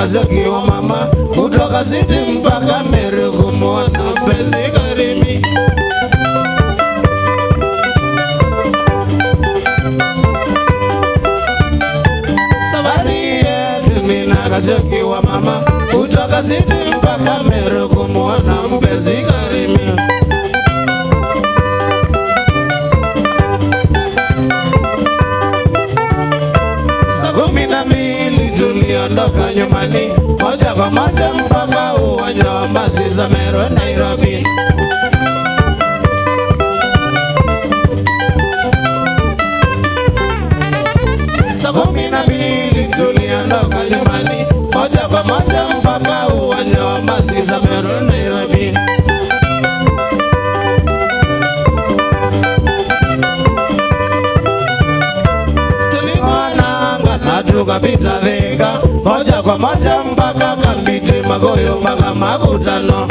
nakazokiwa mama kutoka City mpaka Meru kumuona mpenzi Karimi. Safari yetu mimi nakazokiwa mama kutoka City mpaka Meru kumuona mpenzi Karimi. Tuliondoka nyumbani moja kwa moja mpaka uwanja wa basi za Meru Nairobi. Saa 12 tuliondoka nyumbani moja kwa moja mpaka uwanja wa basi za Meru Nairobi. Tukapita Thika moja kwa moja mpaka Kambiti Magoyo mpaka Makutano.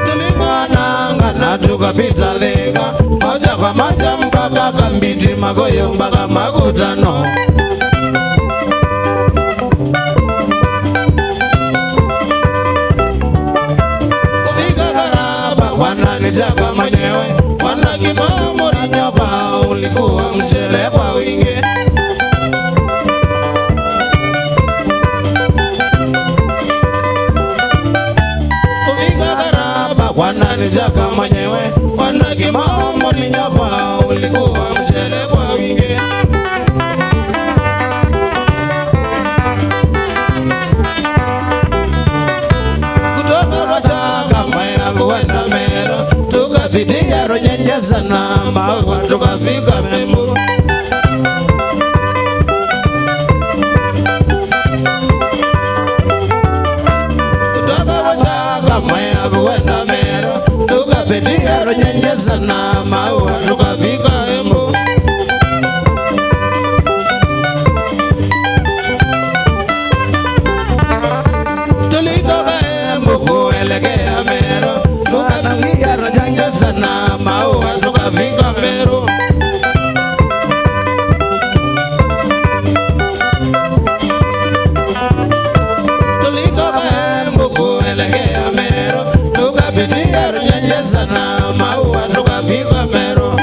Tulikona tukapita Thika moja kwa moja mpaka Kambiti Magoyo mpaka Makutano. Kufika Karaba wananichaka mwenyewe, wanakimamuri nyoka ulikuwa mchele kwa wingi. Kufika Karaba wananichaka mwenyewe, wanakimamuri nyoka ulikuwa mchele kwa wingi. Kutoka Machaka Mwea kuenda Meru tukapitia Runyenjes na Mago tukafika Membu. Kutoka Machaka Mwea kuenda Meru tukapitia Runyenjes na Mago tukafika Membu. Tulitoka Embu kuelekea Meru tukapitia Runyenjes na Mago tukafika Meru. Tulitoka Embu kuelekea Meru tukapitia Runyenjes na Mago tukafika Meru.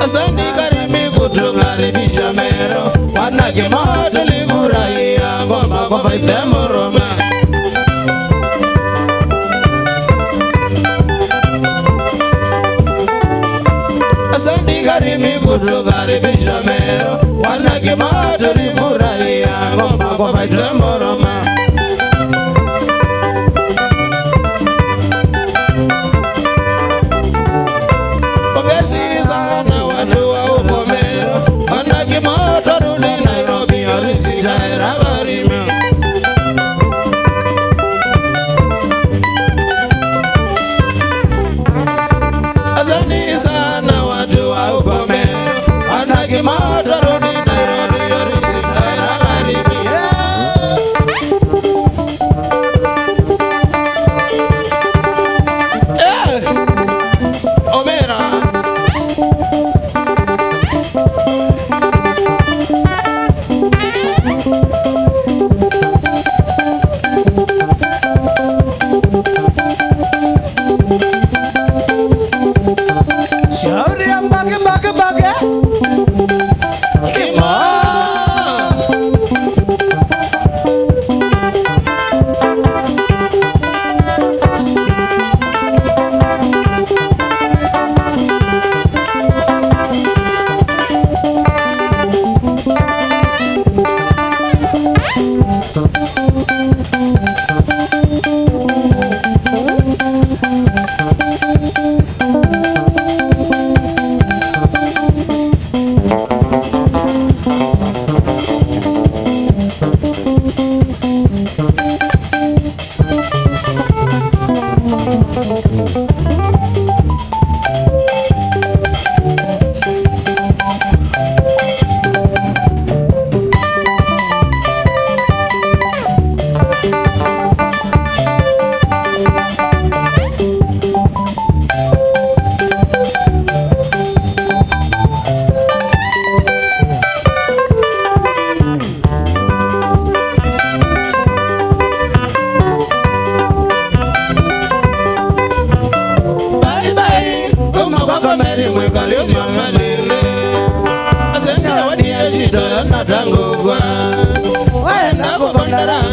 Asante Karimi kutukaribisha Meru, wanakima tulifurahia ngoma kwa Vibe Temuruma. Asante Karimi kutukaribisha Meru, wanakima tulifurahia ngoma kwa Vibe Temuruma. Pongezi sana watu wa huko Meru, wanakima turudi Nairobi oriji Jaira Karimi. Asante sana watu wa huko Meru, wanakima turudi Nairobi oriji Jaira Karimi. Omera shauri ya mbage kima.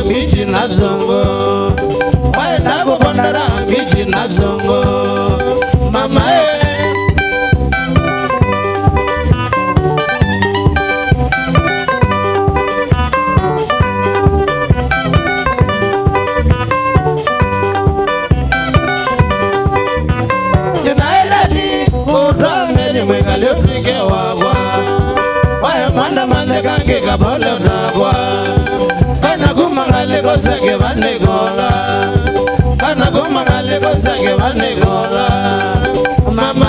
mbichi na zongo, waenda kubondera mbichi na zongo. Mama Mwekaliofike wagwa Waya manda mande kange kabole utagwa Kana kumangali koseke vanikola Kana kumangali koseke vanikola Mama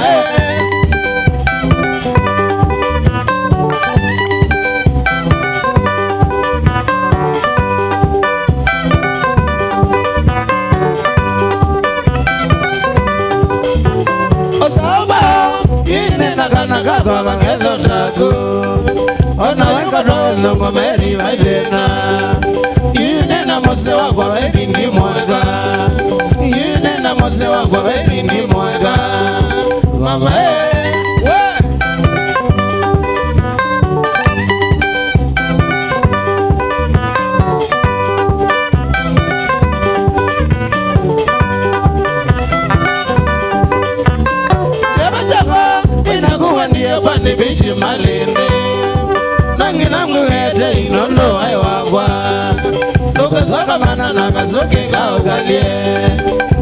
Kaka ngedo taku Ona weka dono kwa meri vaidena Yune na mose wakwa vedi ndi mwega Yune na mose wakwa vedi ndi mwega Mama Kwani bichi malinde Nangi namguhete inondo hai wagwa Luka saka mana naka soke kao galie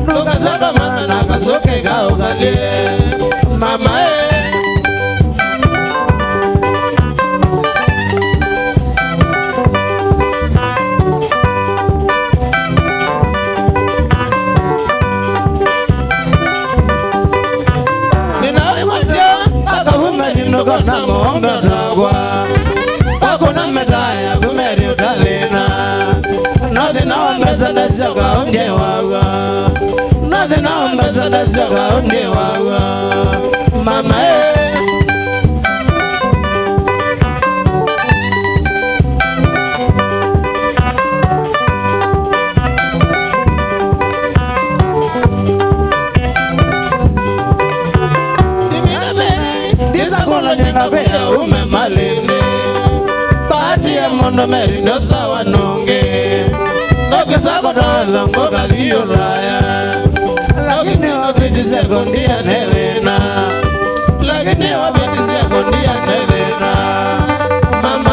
Luka saka mana naka soke kao galie Mama Kona ngombe tagwa Wakuna metaya kumeri utalina Nothi na wambeza dasya kaunge wawa Nothi na wambeza dasya kaunge wawa Mama Kaya ume malinde Pati ya mondo meri ndo sawa nonge Noke sako tawaza mboga dhiyo raya Lakini wapiti sekondia nevena Lakini wapiti sekondia nevena Mama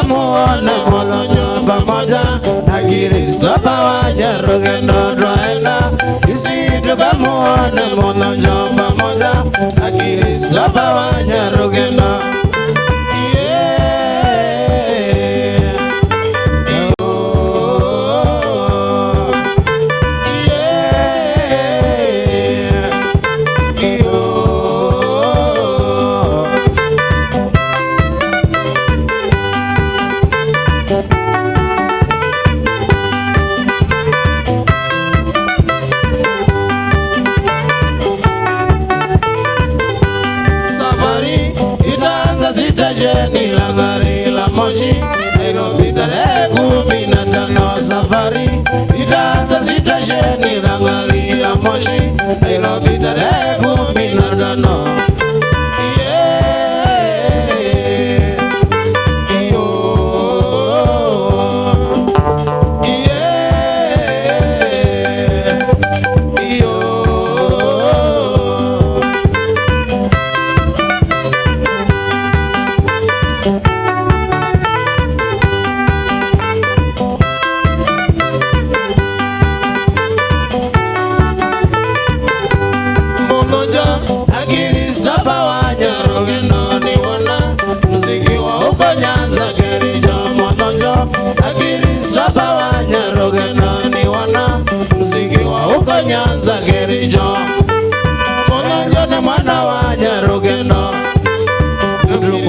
Muone molonyo pamoja na Kristo pamoja rugendo twaenda isi tukamuone molonyo pamoja na Kristo pamoja rugendo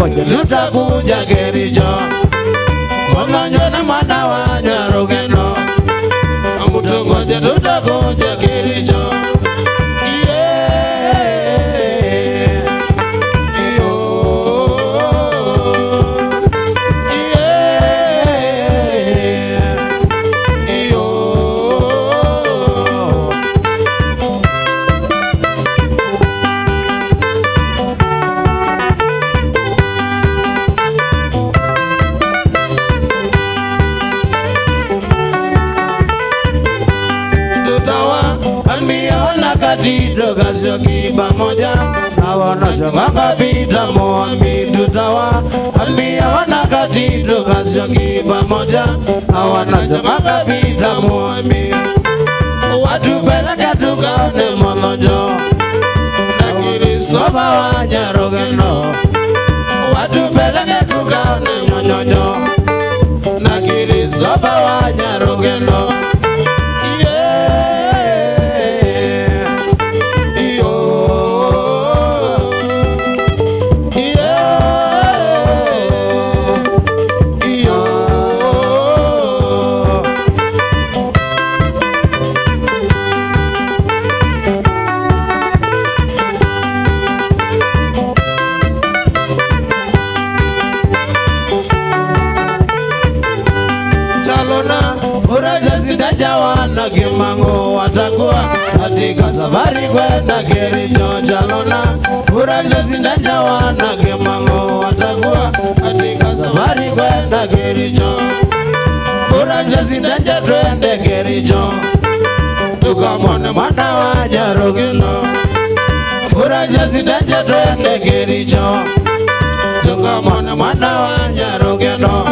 tutakuja Kericho. Mwananjo na mwana wa Nyarugeno, mutungoje tutakuja Kericho. Katito kasioki pamoja na wanachoka kapita Moambi tutawa albia wana katito kasioki pamoja na wanachoka kapita Moambi watu peleka tukaone Molonjo na Kristofa wa Nyarugeno watu peleka tukaone Monyonyo na Kristofa wa Nyarugeno. Jawana Kimango watakuwa katika safari kwenda Kericho. Chalona uraja zinda jawana Kimango watakuwa katika safari kwenda Kericho. Uraja zinda twende Kericho tukamwone mwana wa Nyarugeno. Uraja zinda twende Kericho tukamwone mwana wa Nyarugeno.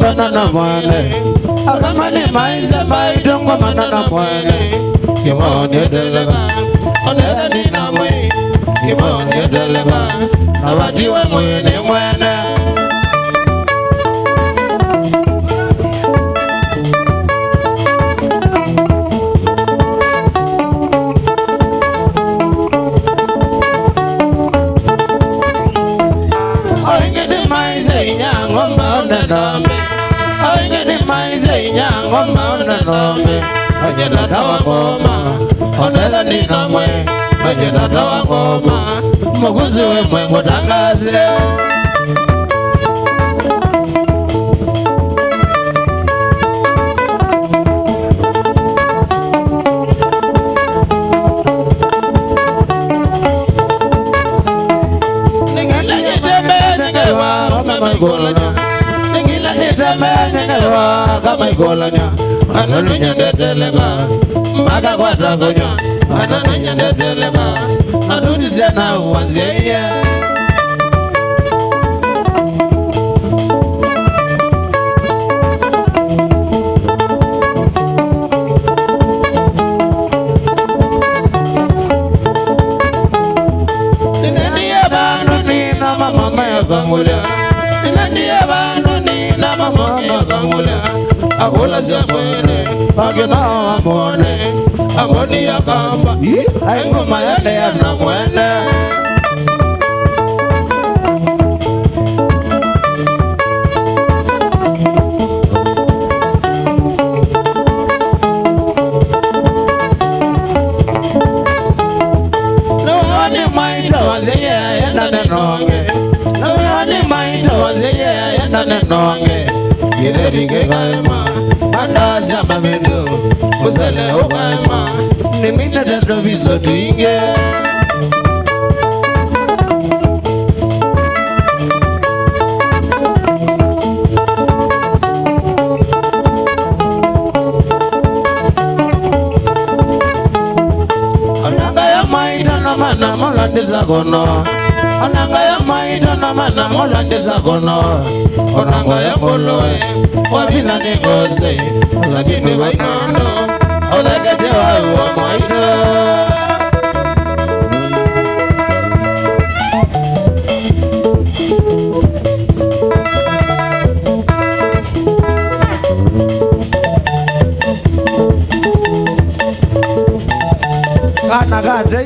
Banana mwene akamani maize maitungo banana mwene kimone delega onera nina mwe kimone delega nabatiwe mwene mwene oingeni maize inyangomba onenambe oingeni maize inyangomba onenambe ajela tawa ngoma onera nina mwe ajela tawa ngoma muguzi we mwe ngutangaze kolanya ananu nyandetelega maka kwata konya ananu nyandetelega adudi sana wanzeye Akola siapene, agena amone, amoni ya kamba, ngoma yale ya na mwene. Nawani maita wazeye yenda nenonge, nawani maita wazeye yenda nenonge. Gideri kaima, anda siapa mendo, musale ukaima, nimina dentro viso tuinge. Ananga ya maita na mana molandeza kono. Onanga ya maita na mana molandeza kono. Onanga ya moloe, wabina negose, lakini wainondo, odagete wa maita. Kana gade.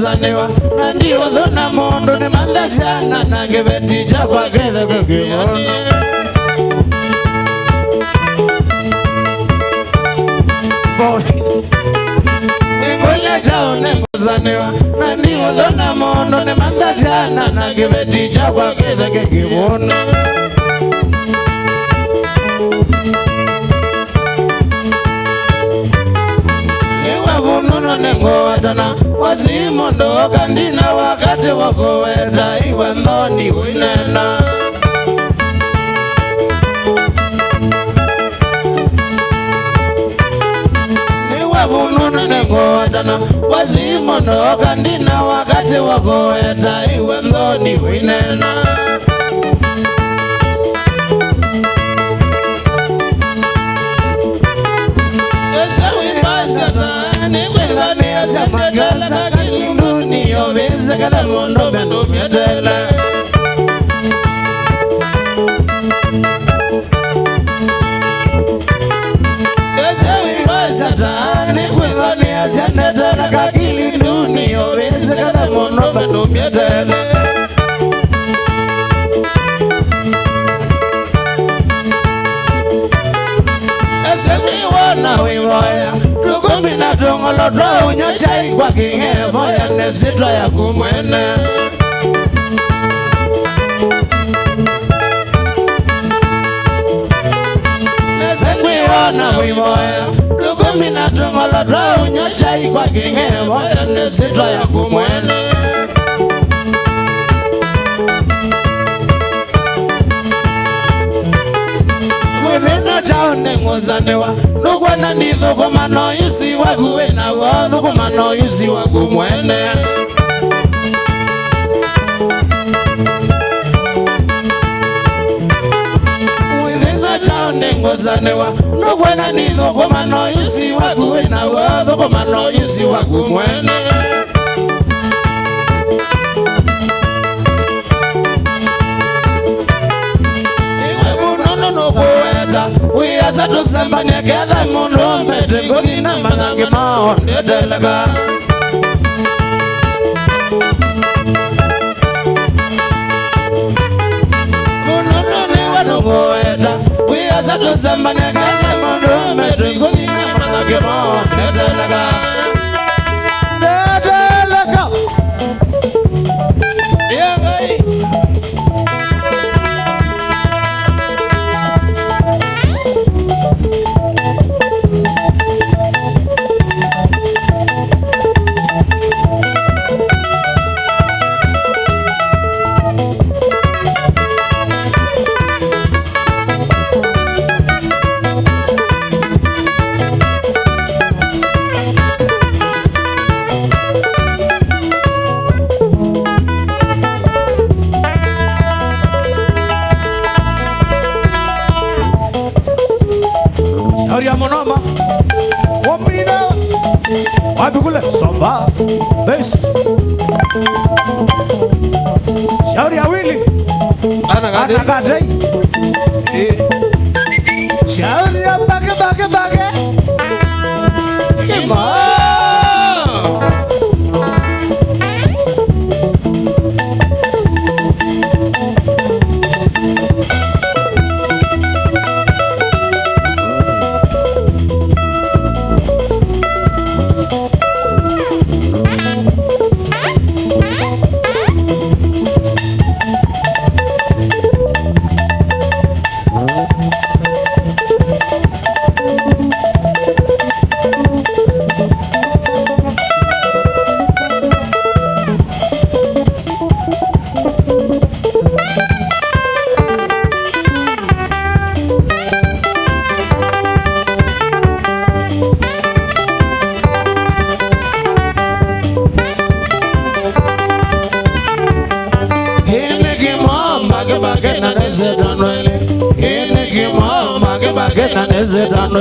Zanewa nandi odona mondo ne manda sana nange beti chapa kede kekiyoni Ingole chao ne zanewa nandi odona mondo ne manda sana nange beti chapa kede kekiyoni Nengo adana wazimo ndo kandina wakati wako wenda iwe ndoni winena Niwe bununu nengo adana wazimo ndo kandina wakati wako wenda iwe ndoni winena Magala kakilinduni obeze kala mondo bendo miedele Eze wibasa tani kwivani asenetele kakilinduni obeze kala mondo bendo miedele Eze niwana wiwaya Mina tongolo dwa unyocha ikwa kingevo ya nesito ya kumwene Nesengwi wana wivoya Luko mina tongolo dwa unyocha ikwa kingevo ya nesito ya kumwene Withina chao nengozanewa Nukwana nitho kumano yusi wagu wena wadhu kumano yusi wagu mwene Withina chao nengozanewa Nukwana nitho kumano yusi wagu wena wadhu kumano yusi wagu mwene We are to somebody together, Mono, Medina, Managama, the Delaga. We are to somebody together, Mono, Medina, Managama, the Delaga. Monoma, Wapina, Wabugula, Samba, Base, Sharia Willy, Anagade, Sharia Bagga,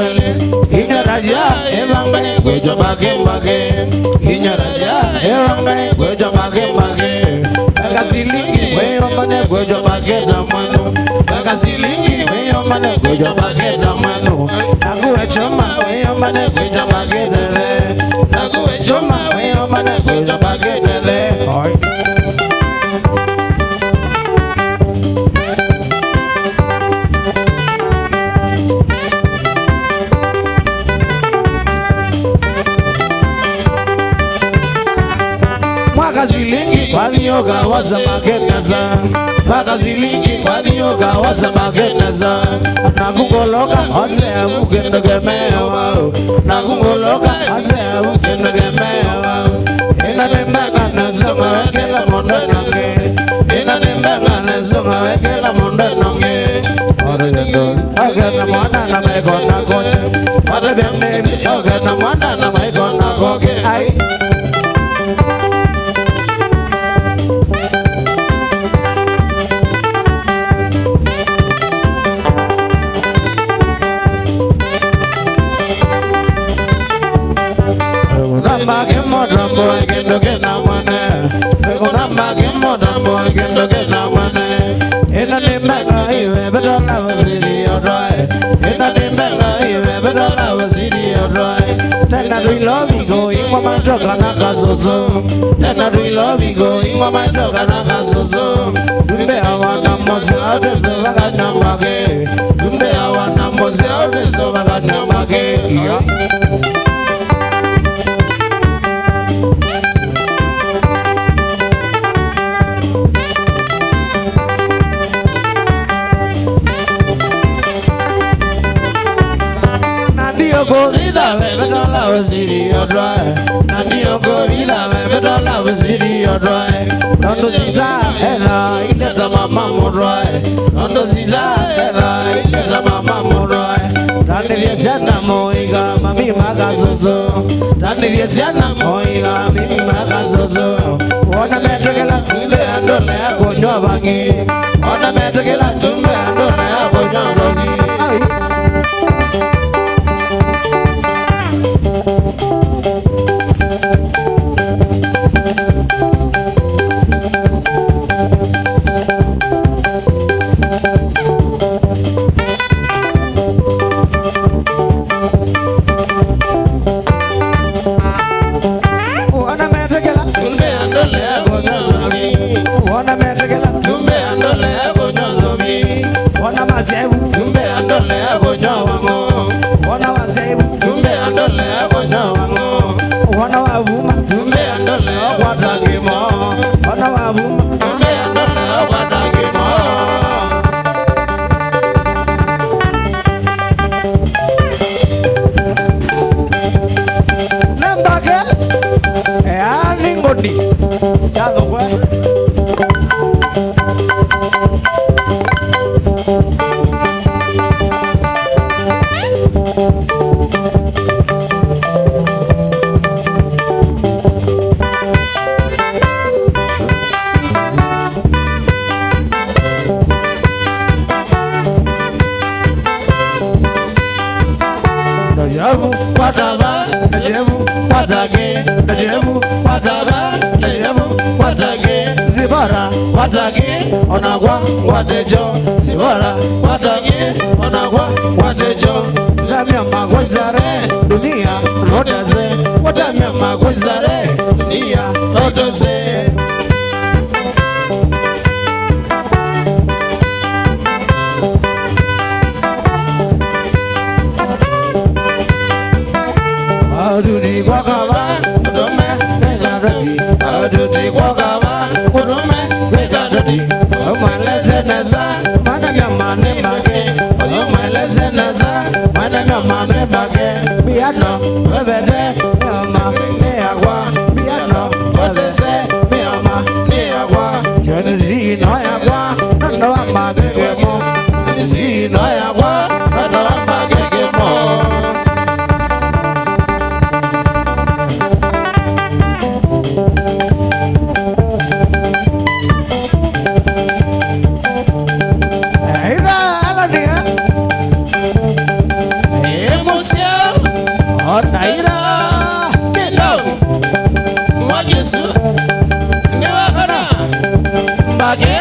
Inyaraja, Evangane, Gujo Bagay, Inyaraja, Evangane, Gujo Bagay, Bagasilingi, way on Mane, Gujo Bagay, Damano, Bagasilingi, way on Mane, Gujo Bagay, Damano, Naguachoma, way on Mane, Gujo Bagay, Naguachoma, way on Mane, Gujo Bagay, Zilingi kwa yoga waza magenaza Zilingi kwa yoga waza magenaza Nakungoloka ose mugendo gemewa Nakungoloka ose mugendo gemewa Ina nembaga nazonga wekela mondo nange Ina nembaga nazonga wekela mondo nange Ore dendo agana mwana na mekona koche Ore dendo agana mwana na mekona koke Ai boy gendo gena mane Begona mage modern boy gendo gena mane Ina ni mega iwe bedola wasiri odrai Ina ni mega iwe bedola wasiri odrai Tena do love me go ingwa mandoka na kazozo Tena do love me go ingwa mandoka na kazozo Dumbe awana moze audezo wakana mage Dumbe awana moze audezo wakana mage Gorilla, bedola wasiri odrai. Nandio gorilla, bedola wasiri odrai. Nondo sita ela, ileta mama modrai. Nondo sita ela, ileta mama modrai. siana moiga mami magazozo Taniria siana moiga mimi magazozo Ona metegela tumbe andole yako nywa bangi Ona metegela tumbe andole yako nywa bangi Watagi onagwa wadejo sibora watagi onagwa wadejo lamia magwezare dunia rodaze wadamia magwezare dunia rodaze Adudi gwagaba odome negaradi adudi gwagaba odome Piano, bebede, mama, ne agua. Piano, odese, mi ama, ni agua. Jenny, no agua, no ama gemo. Si no agua, no ama gemo. Naira kilo Mwajesu Niwakana Mbage